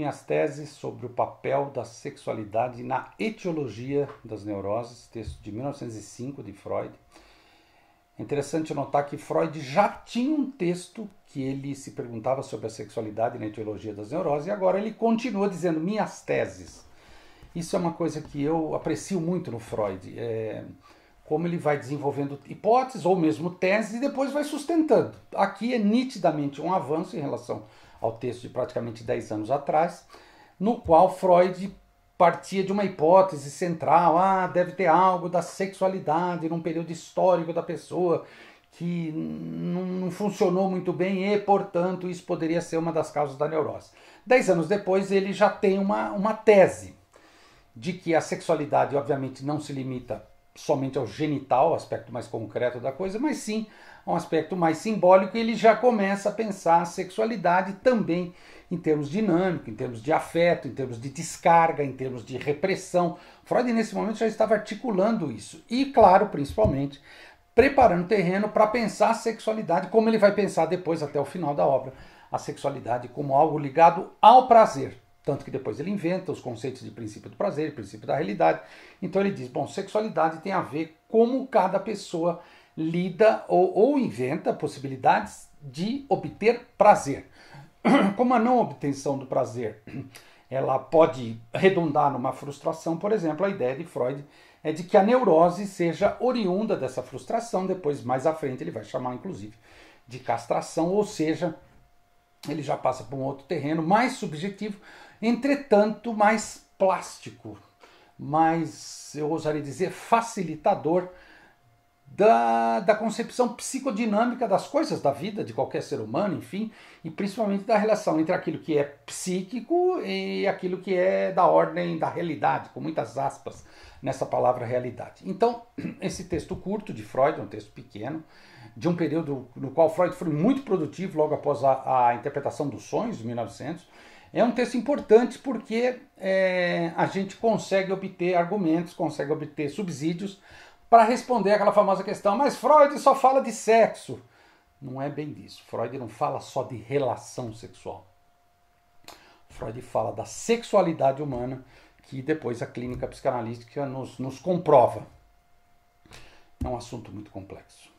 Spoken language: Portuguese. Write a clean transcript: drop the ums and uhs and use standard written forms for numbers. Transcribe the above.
minhas teses sobre o papel da sexualidade na etiologia das neuroses, texto de 1905 de Freud. É interessante notar que Freud já tinha um texto que ele se perguntava sobre a sexualidade na etiologia das neuroses e agora ele continua dizendo minhas teses. Isso é uma coisa que eu aprecio muito no Freud, como ele vai desenvolvendo hipóteses ou mesmo teses e depois vai sustentando. Aqui é nitidamente um avanço em relação ao texto de praticamente 10 anos atrás, no qual Freud partia de uma hipótese central, deve ter algo da sexualidade num período histórico da pessoa que não funcionou muito bem e, portanto, isso poderia ser uma das causas da neurose. 10 anos depois, ele já tem uma tese de que a sexualidade, obviamente, não se limita somente ao genital, aspecto mais concreto da coisa, mas sim a um aspecto mais simbólico, e ele já começa a pensar a sexualidade também em termos dinâmicos, em termos de afeto, em termos de descarga, em termos de repressão. Freud, nesse momento, já estava articulando isso. E, claro, principalmente, preparando terreno para pensar a sexualidade, como ele vai pensar depois, até o final da obra, a sexualidade como algo ligado ao prazer. Tanto que depois ele inventa os conceitos de princípio do prazer, princípio da realidade. Então ele diz, bom, sexualidade tem a ver como cada pessoa lida ou inventa possibilidades de obter prazer. Como a não obtenção do prazer, ela pode redundar numa frustração, por exemplo, a ideia de Freud é de que a neurose seja oriunda dessa frustração, depois mais à frente ele vai chamar inclusive de castração, ou seja, ele já passa por um outro terreno mais subjetivo, entretanto mais plástico, mais, eu ousaria dizer, facilitador da concepção psicodinâmica das coisas da vida, de qualquer ser humano, enfim, e principalmente da relação entre aquilo que é psíquico e aquilo que é da ordem da realidade, com muitas aspas nessa palavra realidade. Então, esse texto curto de Freud, um texto pequeno, de um período no qual Freud foi muito produtivo logo após a interpretação dos sonhos, de 1900, é um texto importante porque a gente consegue obter argumentos, consegue obter subsídios para responder aquela famosa questão, mas Freud só fala de sexo. Não é bem disso. Freud não fala só de relação sexual. Freud fala da sexualidade humana, que depois a clínica psicanalítica nos comprova. É um assunto muito complexo.